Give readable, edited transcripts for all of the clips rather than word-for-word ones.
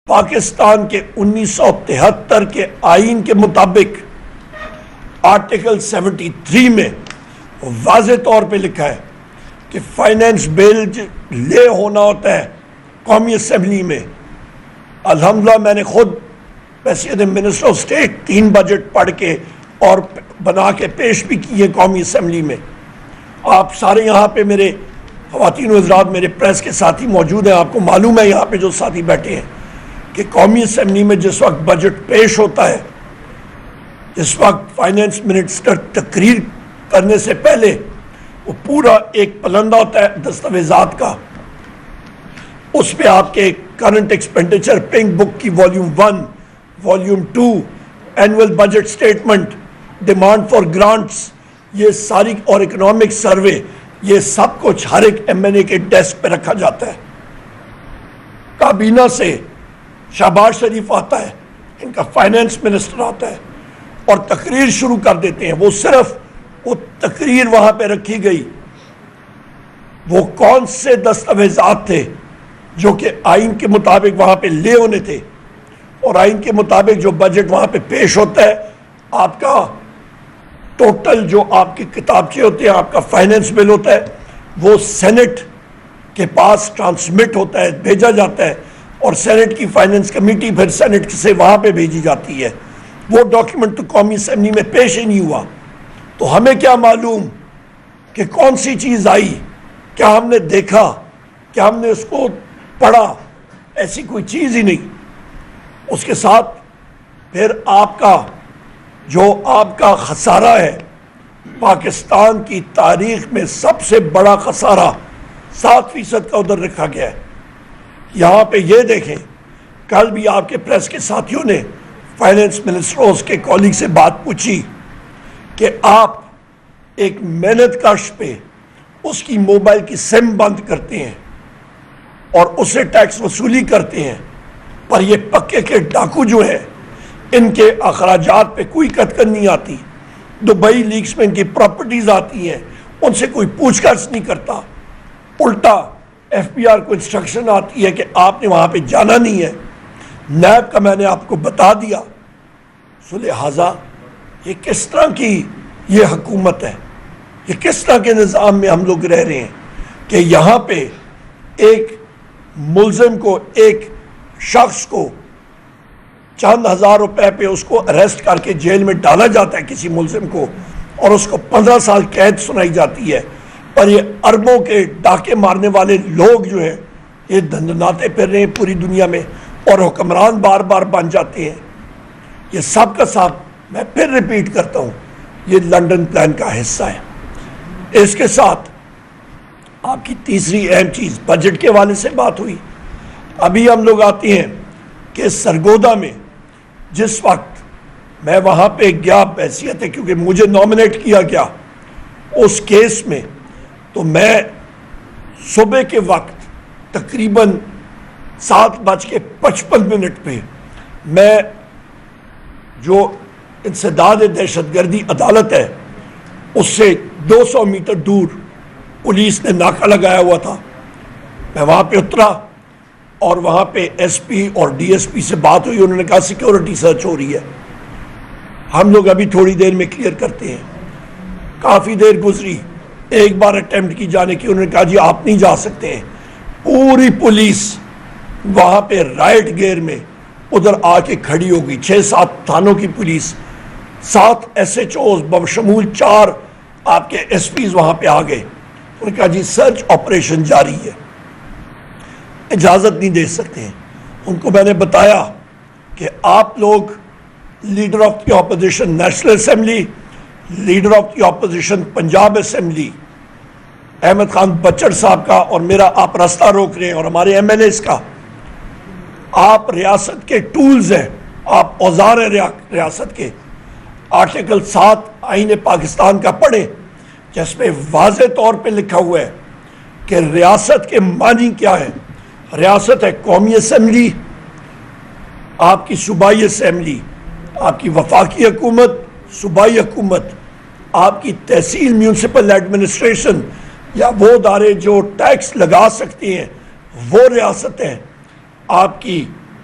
پاکستان کے 1973 کے آئین کے مطابق آرٹیکل 73 میں واضح طور پہ لکھا ہے کہ فائنینس بل لے ہونا ہوتا ہے قومی اسمبلی میں. الحمدللہ میں نے خود منسٹر آف اسٹیٹ 3 بجٹ پڑھ کے اور بنا کے پیش بھی کیے قومی اسمبلی میں. آپ سارے یہاں پہ میرے خواتین و حضرات میرے پریس کے ساتھی موجود ہیں, آپ کو معلوم ہے یہاں پہ جو ساتھی بیٹھے ہیں کہ قومی اسمبلی میں جس وقت بجٹ پیش ہوتا ہے, جس وقت فائنینس منسٹر تقریر کرنے سے پہلے وہ پورا ایک پلندہ ہوتا ہے دستاویزات کا, اس پہ آپ کے کرنٹ ایکسپینڈیچر پنک بک کی volume 1 volume 2 annual budget statement demand for grants یہ ساری اور اکنامک سروے یہ سب کچھ ہر ایک ایم این اے کے ڈیسک پہ رکھا جاتا ہے. کابینہ سے شہباز شریف آتا ہے, ان کا فائنینس منسٹر آتا ہے اور تقریر شروع کر دیتے ہیں. وہ صرف وہ تقریر وہاں پہ رکھی گئی, وہ کون سے دستاویزات تھے جو کہ آئین کے مطابق وہاں پہ لے ہونے تھے, اور آئین کے مطابق جو بجٹ وہاں پہ پیش ہوتا ہے آپ کا ٹوٹل جو آپ کے کتابچے ہوتے ہیں, آپ کا فائنینس بل ہوتا ہے, وہ سینٹ کے پاس ٹرانسمٹ ہوتا ہے, بھیجا جاتا ہے, اور سینٹ کی فائنینس کمیٹی پھر سینٹ سے وہاں پہ بھیجی جاتی ہے. وہ ڈاکیومنٹ تو قومی اسمبلی میں پیش ہی نہیں ہوا, تو ہمیں کیا معلوم کہ کون سی چیز آئی, کیا ہم نے دیکھا, کیا ہم نے اس کو پڑھا؟ ایسی کوئی چیز ہی نہیں. اس کے ساتھ پھر آپ کا جو آپ کا خسارہ ہے, پاکستان کی تاریخ میں سب سے بڑا خسارہ 7% کا ادھر رکھا گیا ہے. یہاں پہ یہ دیکھیں, کل بھی آپ کے پریس کے ساتھیوں نے فائنینس منسٹر اس کے کالیگ سے بات پوچھی کہ آپ ایک محنت کش پہ اس کی موبائل کی سم بند کرتے ہیں اور اسے ٹیکس وصولی کرتے ہیں, پر یہ پکے کے ڈاکو جو ہیں ان کے اخراجات پہ کوئی کتکن نہیں آتی. دبئی لیکس میں ان کی پراپرٹیز آتی ہیں, ان سے کوئی پوچھ گچھ نہیں کرتا. الٹا ایف بی آر کو انسٹرکشن آتی ہے کہ آپ نے وہاں پہ جانا نہیں ہے. نیب کا میں نے آپ کو بتا دیا. سو لہٰذا یہ کس طرح کی یہ حکومت ہے, یہ کس طرح کے نظام میں ہم لوگ رہ رہے ہیں کہ یہاں پہ ایک ملزم کو, ایک شخص کو چند ہزار روپے پہ اس کو اریسٹ کر کے جیل میں ڈالا جاتا ہے کسی ملزم کو, اور اس کو 15 سال قید سنائی جاتی ہے, پر یہ اربوں کے ڈاکے مارنے والے لوگ جو ہیں یہ دھندناتے پھر رہے ہیں پوری دنیا میں, اور حکمران بار بار بن جاتے ہیں. یہ سب کا سب میں پھر ریپیٹ کرتا ہوں, یہ لنڈن پلان کا حصہ ہے. اس کے ساتھ آپ کی تیسری اہم چیز بجٹ کے حوالے سے بات ہوئی. ابھی ہم لوگ آتے ہیں کہ سرگودا میں جس وقت میں وہاں پہ گیا بحیثیت ہے کیونکہ مجھے نامنیٹ کیا گیا اس کیس میں, تو میں صبح کے وقت تقریباً 7:55 پہ میں جو انسداد دہشت گردی عدالت ہے اس سے 200 میٹر دور پولیس نے ناکہ لگایا ہوا تھا. میں وہاں پہ اترا اور وہاں پہ ایس پی اور ڈی ایس پی سے بات ہوئی, انہوں نے کہا سیکیورٹی سرچ ہو رہی ہے, ہم لوگ ابھی تھوڑی دیر میں کلیئر کرتے ہیں. کافی دیر گزری, ایک بار اٹیمپٹ کی جانے کی, انہوں نے کہا جی آپ نہیں جا سکتے ہیں. پوری پولیس وہاں پہ رائٹ گیئر میں ادھر آ کے کھڑی ہو گئی, 6-7 تھانوں کی پولیس, 7 ایس ایچ اوز بشمول 4 آپ کے ایس پیز وہاں پہ آ گئے. انہوں نے کہا جی سرچ آپریشن جاری ہے, اجازت نہیں دے سکتے ہیں. ان کو میں نے بتایا کہ آپ لوگ leader of the opposition National Assembly, leader of the opposition Punjab assembly Ahmad Khan Bachhar صاحب کا اور میرا آپ راستہ روک رہے ہیں, اور ہمارے ایم این ایز کا. آپ ریاست کے ٹولز ہیں, آپ اوزار ہیں ریاست کے. آرٹیکل 7 آئین پاکستان کا پڑھیں جس میں واضح طور پہ لکھا ہوا ہے کہ ریاست کے معنی کیا ہے. ریاست ہے قومی اسمبلی, آپ کی صوبائی اسمبلی, آپ کی وفاقی حکومت, صوبائی حکومت, آپ کی تحصیل میونسپل ایڈمنسٹریشن یا وہ ادارے جو ٹیکس لگا سکتے ہیں وہ ریاستیں, آپ کی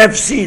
FC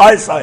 ISI।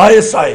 ISI,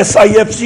SIFC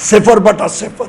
0/0।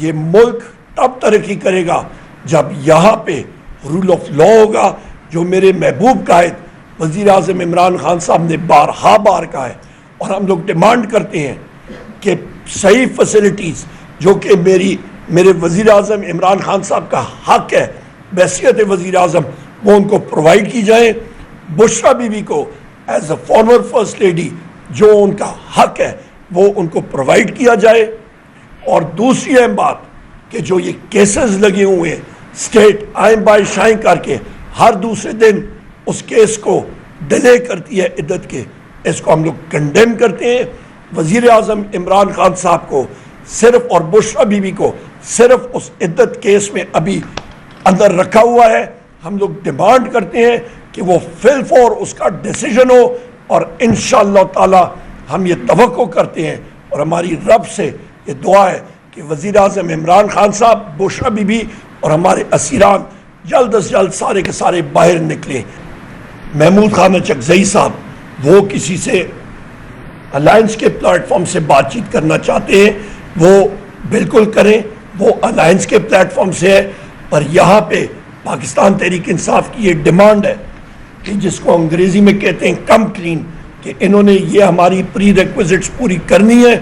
یہ ملک تب ترقی کرے گا جب یہاں پہ رول آف لا ہوگا، جو میرے محبوب قائد وزیر اعظم عمران خان صاحب نے بارہا بار کہا ہے، اور ہم لوگ ڈیمانڈ کرتے ہیں کہ صحیح فیسلٹیز جو کہ میرے وزیر اعظم عمران خان صاحب کا حق ہے بحیثیت وزیر اعظم، وہ ان کو پرووائڈ کی جائیں۔ بشرا بی بی کو as a former first lady جو ان کا حق ہے وہ ان کو پرووائڈ کیا جائے۔ اور دوسری اہم بات کہ جو یہ کیسز لگے ہوئے ہیں اسٹیٹ آئیں بائیں شائیں کر کے ہر دوسرے دن اس کیس کو ڈیلے کرتی ہے عدت کے، اس کو ہم لوگ کنڈیم کرتے ہیں۔ وزیر اعظم عمران خان صاحب کو صرف اور بشرا بی بی کو صرف اس عدت کیس میں ابھی اندر رکھا ہوا ہے۔ ہم لوگ ڈیمانڈ کرتے ہیں کہ وہ فی الفور اس کا ڈیسیجن ہو، اور انشاءاللہ تعالی ہم یہ توقع کرتے ہیں اور ہماری رب سے یہ دعا ہے کہ وزیر اعظم عمران خان صاحب، بشرا بی بی اور ہمارے اسیران جلد از جلد سارے کے سارے باہر نکلیں۔ محمود خان اچکزئی صاحب وہ کسی سے الائنس کے پلیٹ فارم سے بات چیت کرنا چاہتے ہیں وہ بالکل کریں، وہ الائنس کے پلیٹ فارم سے ہے، پر یہاں پہ پاکستان تحریک انصاف کی یہ ڈیمانڈ ہے کہ جس کو انگریزی میں کہتے ہیں کم کلین، کہ انہوں نے یہ ہماری پری ریکویزٹس پوری کرنی ہے۔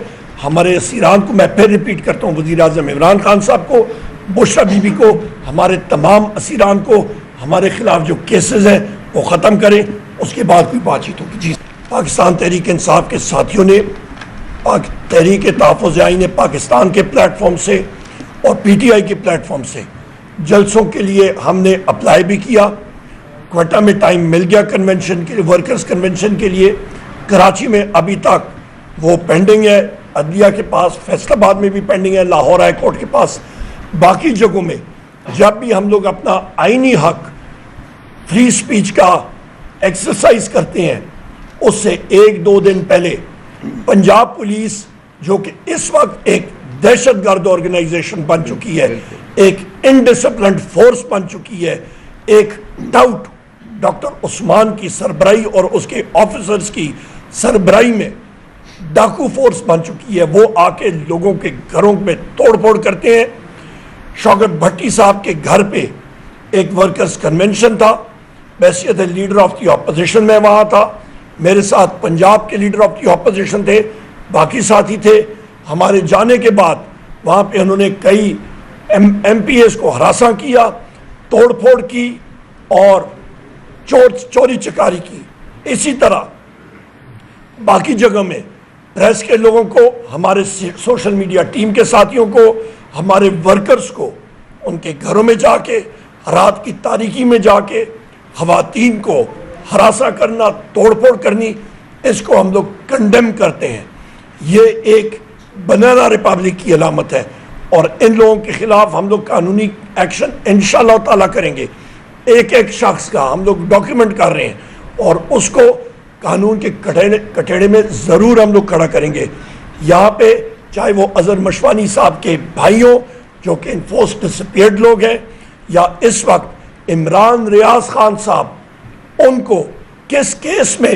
ہمارے اسیران کو میں پھر ریپیٹ کرتا ہوں، وزیر اعظم عمران خان صاحب کو، بشرا بی بی کو، ہمارے تمام اسیران کو ہمارے خلاف جو کیسز ہیں وہ ختم کریں، اس کے بعد کوئی بات چیت ہوگی۔ جی، پاکستان تحریک انصاف کے ساتھیوں نے تحریک تحفظ آئین پاکستان کے پلیٹ فارم سے اور پی ٹی آئی کے پلیٹ فارم سے جلسوں کے لیے ہم نے اپلائی بھی کیا۔ کوئٹہ میں ٹائم مل گیا کنونشن کے لیے، ورکرز کنونشن کے لیے۔ کراچی میں ابھی تک وہ پینڈنگ ہے، عدلیہ کے پاس، فیصل آباد میں بھی پینڈنگ ہے، لاہور ہائی کورٹ کے پاس۔ باقی جگہوں میں جب بھی ہم لوگ اپنا آئینی حق فری سپیچ کا ایکسرسائز کرتے ہیں، اس سے ایک دو دن پہلے پنجاب پولیس جو کہ اس وقت ایک دہشت گرد آرگنائزیشن بن چکی ہے، ایک انڈسپلنڈ فورس بن چکی ہے، ایک ڈاؤٹ ڈاکٹر عثمان کی سربراہی اور اس کے آفیسرز کی سربراہی میں ڈاکو فورس بن چکی ہے، وہ آ کے لوگوں کے گھروں میں توڑ پھوڑ کرتے ہیں۔ شوکت بھٹی صاحب کے گھر پہ ایک ورکرز کنونشن تھا، بحیثیت لیڈر آف دی اپوزیشن میں وہاں تھا، میرے ساتھ پنجاب کے لیڈر آف دی اپوزیشن تھے، باقی ساتھی تھے۔ ہمارے جانے کے بعد وہاں پہ انہوں نے کئی ایم پی ایس کو ہراساں کیا، توڑ پھوڑ کی اور چوری چکاری کی۔ اسی طرح باقی جگہ میں پریس کے لوگوں کو، ہمارے سوشل میڈیا ٹیم کے ساتھیوں کو، ہمارے ورکرز کو ان کے گھروں میں جا کے، رات کی تاریکی میں جا کے خواتین کو ہراساں کرنا، توڑ پھوڑ کرنی، اس کو ہم لوگ کنڈیم کرتے ہیں۔ یہ ایک بنانا ریپبلک کی علامت ہے، اور ان لوگوں کے خلاف ہم لوگ قانونی ایکشن انشاءاللہ تعالیٰ کریں گے۔ ایک ایک شخص کا ہم لوگ ڈاکیومنٹ کر رہے ہیں اور اس کو قانون کے کٹہرے میں ضرور ہم لوگ کھڑا کریں گے۔ یہاں پہ چاہے وہ اظہر مشوانی صاحب کے بھائیوں جو کہ انفورس ڈسپیئرڈ لوگ ہیں، یا اس وقت عمران ریاض خان صاحب، ان کو کس کیس میں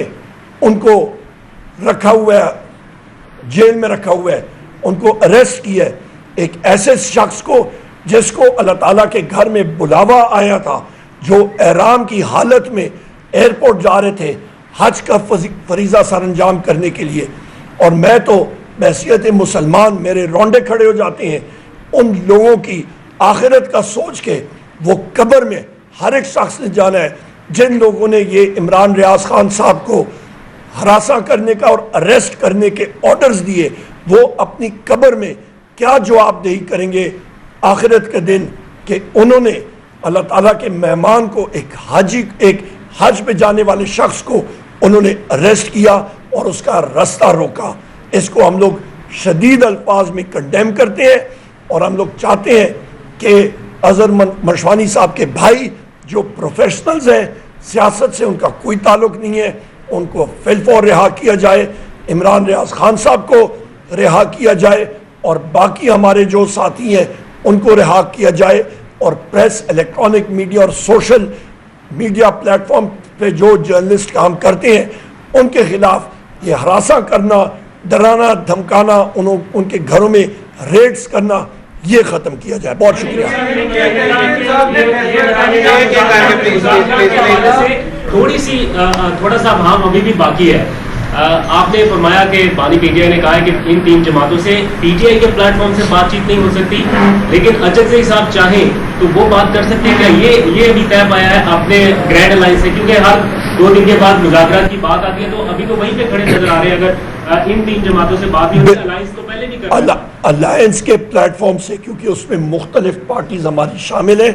ان کو رکھا ہوا ہے، جیل میں رکھا ہوا ہے، ان کو اریسٹ کیا ہے، ایک ایسے شخص کو جس کو اللہ تعالیٰ کے گھر میں بلاوا آیا تھا، جو احرام کی حالت میں ایئرپورٹ جا رہے تھے حج کا فریضہ سر انجام کرنے کے لیے، اور میں تو بحیثیت مسلمان میرے رونڈے کھڑے ہو جاتے ہیں ان لوگوں کی آخرت کا سوچ کے۔ وہ قبر میں ہر ایک شخص نے جانا ہے، جن لوگوں نے یہ عمران ریاض خان صاحب کو ہراساں کرنے کا اور اریسٹ کرنے کے آرڈرز دیے، وہ اپنی قبر میں کیا جواب دہی کریں گے آخرت کے دن کہ انہوں نے اللہ تعالیٰ کے مہمان کو، ایک حج پہ جانے والے شخص کو انہوں نے اریسٹ کیا اور اس کا راستہ روکا۔ اس کو ہم لوگ شدید الفاظ میں کنڈیم کرتے ہیں، اور ہم لوگ چاہتے ہیں کہ اظہر مشوانی صاحب کے بھائی جو پروفیشنلز ہیں، سیاست سے ان کا کوئی تعلق نہیں ہے، ان کو فی الفور رہا کیا جائے، عمران ریاض خان صاحب کو رہا کیا جائے، اور باقی ہمارے جو ساتھی ہیں ان کو رہا کیا جائے، اور پریس، الیکٹرانک میڈیا اور سوشل میڈیا پلیٹ فارم پہ جو جرنلسٹ کام کرتے ہیں ان کے خلاف یہ ہراساں کرنا، ڈرانا دھمکانا، ان کے گھروں میں ریڈز کرنا، یہ ختم کیا جائے. بہت شکریہ. تھوڑا سا ہم ابھی بھی باقی ہے. آپ نے فرمایا کہ بانی پی ٹی آئی نے کہا ہے کہ ان 3 جماعتوں سے پی ٹی آئی کے پلیٹ فارم سے بات چیت نہیں ہو سکتی, لیکن اچکزئی صاحب چاہیں تو وہ بات کر سکتے ہیں کیا؟ یہ ابھی طے پایا ہے اپنے گرینڈ الائنس سے, کیونکہ ہر 2 دن کے بعد مذاکرات کی بات آتی ہے, تو ابھی تو وہیں پہ کھڑے نظر آ رہے ہیں. اگر ان 3 جماعتوں سے بات نہیں ہوئی, الائنس تو پہلے بھی کرتے الائنس کے پلیٹ فارم سے, کیونکہ اس میں مختلف پارٹیز ہماری شامل ہیں,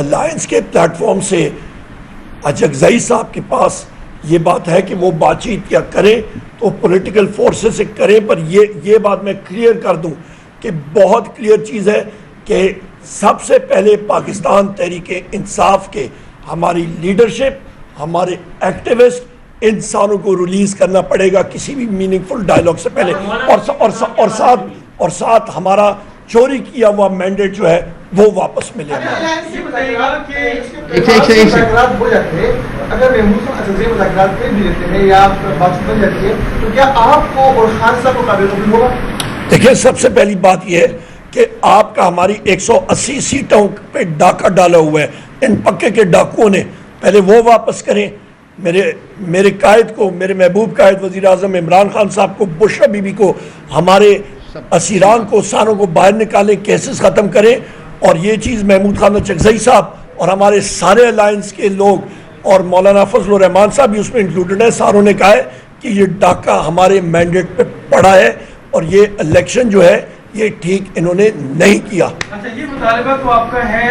الائنس کے پلیٹ فارم سے اچکزئی صاحب کے پاس یہ بات ہے کہ وہ بات چیت کیا کریں تو پولیٹیکل فورسز سے کریں. پر یہ بات میں کلیئر کر دوں کہ بہت کلیئر چیز ہے کہ سب سے پہلے پاکستان تحریک انصاف کے ہماری لیڈرشپ, ہمارے ایکٹیوسٹ, انسانوں کو ریلیز کرنا پڑے گا کسی بھی میننگ فل ڈائلاگ سے پہلے, اور ساتھ ہمارا چوری کیا ہوا مینڈیٹ جو ہے وہ واپس ملے. دیکھیں, سب سے پہلی بات یہ ہے کہ آپ کا ہماری 180 سیٹوں پہ ڈاکہ ڈالا ہوا ہے. ان پکے کے ڈاکوؤں نے پہلے وہ واپس کریں. میرے قائد کو, میرے محبوب قائد وزیر اعظم عمران خان صاحب کو, بشرا بی بی کو, ہمارے اسیران کو, سانوں کو باہر نکالیں, کیسز ختم کریں. اور یہ چیز محمود خان اچکزئی صاحب اور ہمارے سارے الائنس کے لوگ اور مولانا فضل الرحمان صاحب بھی اس میں انکلوڈڈ ہیں, ساروں نے کہا ہے کہ یہ ڈاکہ ہمارے مینڈیٹ پہ پڑا ہے اور یہ الیکشن جو ہے یہ ٹھیک انہوں نے نہیں کیا. اچھا, یہ مطالبہ تو آپ کا ہے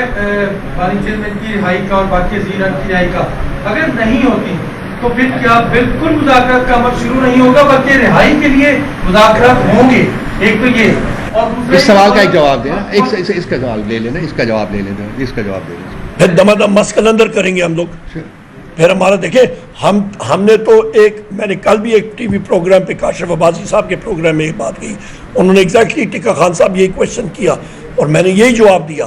بانی چیئرمین کی رہائی کا اور باقی وزیران کی رہائی کا, اگر نہیں ہوتی تو پھر کیا بالکل مذاکرات کا عمل شروع نہیں ہوگا بلکہ رہائی کے لیے مذاکرات ہوں گے؟ ایک تو یہ, اور اس سوال کا ایک جواب دیں, اس کا جواب لے لینا, اس کا جواب لے لینا, اس کا جواب لے لینا, پھر دمادم مسکلندر کریں گے ہم لوگ. پھر ہمارا دیکھیں, ہم نے تو میں نے کل بھی ایک ٹی وی پروگرام پہ کاشف عباسی صاحب کے پروگرام میں ایک بات کہی, انہوں نے ایگزیکٹلی ٹکا خان صاحب یہی کوشچن کیا اور میں نے یہی جواب دیا.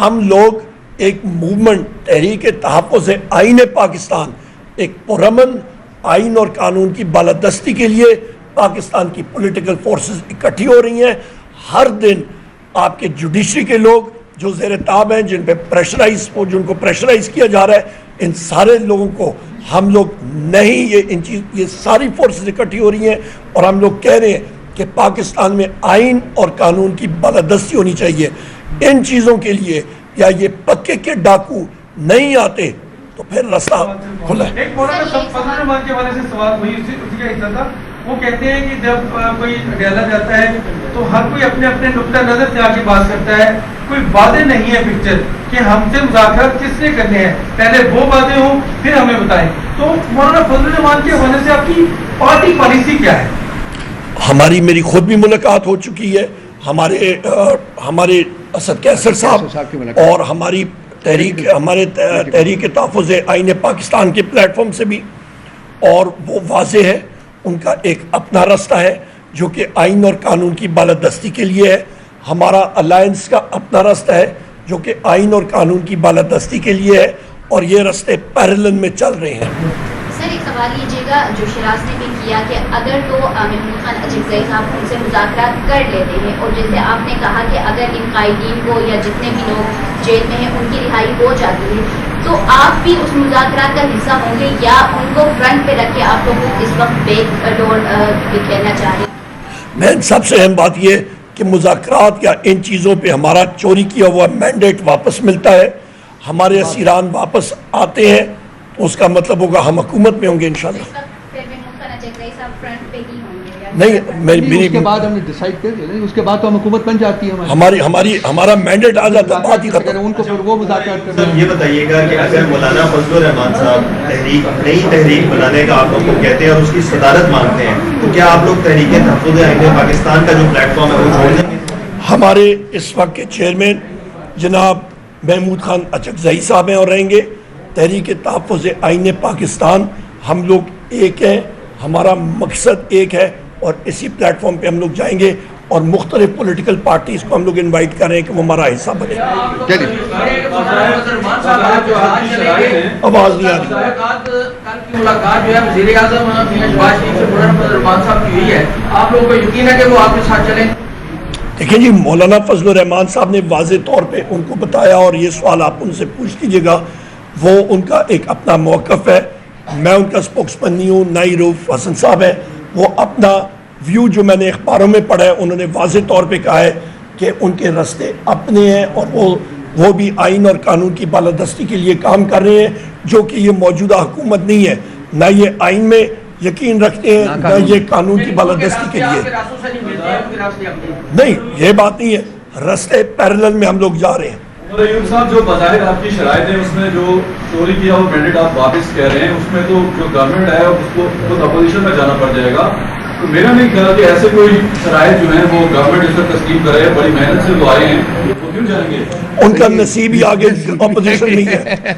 ہم لوگ ایک موومنٹ تحریک تحفظ آئین پاکستان, ایک پرامن آئین اور قانون کی بالادستی کے لیے پاکستان کی پولیٹیکل فورسز اکٹھی ہو رہی ہیں. ہر دن آپ کے جوڈیشری کے لوگ جو زیر تاب ہیں, جن کو پریشرائز کیا جا رہا ہے, ان سارے لوگوں کو ہم لوگ نہیں, یہ ساری فورسز اکٹھی ہو رہی ہیں اور ہم لوگ کہہ رہے ہیں کہ پاکستان میں آئین اور قانون کی بالادستی ہونی چاہیے. ان چیزوں کے لیے یا یہ پکے کے ڈاکو نہیں آتے تو پھر راستہ کھلا ہے. ایک مولانا فضل الرحمان کے حوالے سے سوال وہی اسی کا حصہ تھا. وہ کہتے ہیں کہ جب کوئی ڈیلا جاتا ہے تو ہر کوئی اپنے اپنے نقطہ نظر سے آگے بات کرتا ہے, کوئی واضح نہیں ہے پکچر کہ ہم سے مذاکرات کس نے کرنے ہیں, پہلے وہ باتیں ہوں پھر ہمیں بتائیں. تو مولانا فضل الرحمان کے حوالے سے آپ کی پارٹی پالیسی کیا ہے؟ میری خود بھی ملاقات ہو چکی ہے ہمارے اسد کیسر صاحب اور ہماری تحریک تحفظ آئین پاکستان کے پلیٹ فارم سے بھی, اور وہ واضح ہے, ان کا ایک اپنا راستہ ہے جو کہ آئین اور قانون کی بالادستی کے لیے ہے. ہمارا الائنس کا اپنا راستہ ہے جو کہ آئین اور قانون کی بالادستی کے لیے ہے, اور یہ راستے پیرلل میں چل رہے ہیں. سر, ایک سوال لیجیے گا جو شراز نے بھی کیا کہ اگر تو محمود خان اچکزئی صاحب ان سے مذاکرات کر لیتے ہیں, اور جیسے آپ نے کہا کہ اگر ان قائدین کو یا جتنے بھی لوگ جیل میں ہیں ان کی رہائی ہو جاتی ہے, تو آپ بھی اس مذاکرات کا حصہ ہوں گے یا ان کو فرنٹ پہ رکھ کے آپ لوگوں کو اس وقت بیک ڈور کہنا چاہ رہے ہیں؟ میں سب سے اہم بات یہ کہ مذاکرات یا ان چیزوں پہ ہمارا چوری کیا ہوا مینڈیٹ واپس ملتا ہے, ہمارے اسیران واپس آتے ہیں, تو اس کا مطلب ہوگا ہم حکومت میں ہوں گے انشاءاللہ. نہیں, اس کے بعد ہم نے ڈیسائیڈ کر لیا, اس کے بعد تو ہم حکومت بن جاتی ہے, ہمارا مینڈیٹ آ جاتا ہے, بات ہی ختم. ان کو پھر وہ مذاکرات کرتے ہیں. یہ بتائیے گا کہ اگر مولانا فضل الرحمان صاحب نئی تحریک بنانے کا آپ لوگ کو کہتے ہیں اور اس کی صدارت مانگتے ہیں, تو کیا آپ لوگ تحریک تحفظ آئین پاکستان کا جو پلیٹ فارم ہے وہ چھوڑ دیں گے؟ ہمارے اس وقت کے چیئرمین جناب محمود خان اچکزئی صاحب ہیں اور رہیں گے. تحریک تحفظ آئین پاکستان ہم لوگ ایک ہیں, ہمارا مقصد ایک ہے, اور اسی پلیٹ فارم پہ ہم لوگ جائیں گے, اور مختلف پولیٹیکل پارٹیز کو ہم لوگ انوائٹ کر رہے ہیں کہ وہ ہمارا حصہ بنے. آواز نہیں آ رہی. ملاقات جو ہے وزیر اعظم شہباز شریف سے مولانا فضل الرحمان صاحب کی ہوئی ہے, آپ لوگوں کو یقین ہے کہ وہ آپ کے ساتھ چلیں؟ دیکھیں جی مولانا فضل الرحمان صاحب نے واضح طور پہ ان کو بتایا اور یہ سوال آپ ان سے پوچھ لیجیے گا, وہ ان کا ایک اپنا موقف ہے, میں ان کا سپوکسمین نہیں ہوں, نہ ہی روف حسن صاحب ہے, وہ اپنا ویو جو میں نے اخباروں میں پڑھا ہے انہوں نے واضح طور پہ کہا ہے کہ ان کے راستے اپنے ہیں اور وہ بھی آئین اور قانون کی بالادستی کے لیے کام کر رہے ہیں, جو کہ یہ موجودہ حکومت نہیں ہے, نہ یہ آئین میں یقین رکھتے ہیں نہ یہ قانون کی بالادستی کے لیے. نہیں یہ بات نہیں ہے, راستے پیرلل میں ہم لوگ جا رہے ہیں. ایوب صاحب جو بظاہر آپ کی شرائط ہے اس میں جو چوری کیا وہ مینڈیٹ آپ واپس کہہ رہے ہیں, اس میں تو جو گورنمنٹ ہے اس کو خود اپوزیشن میں جانا پڑ جائے گا. تو میرا نہیں خیال کہ ایسے کوئی شرائط جو ہیں وہ گورنمنٹ اس پر تسلیم کرے, بڑی محنت سے وہ آئے ہیں, وہ کیوں جائیں گے؟ ان کا نصیب ہی آگے اپوزیشن نہیں ہے.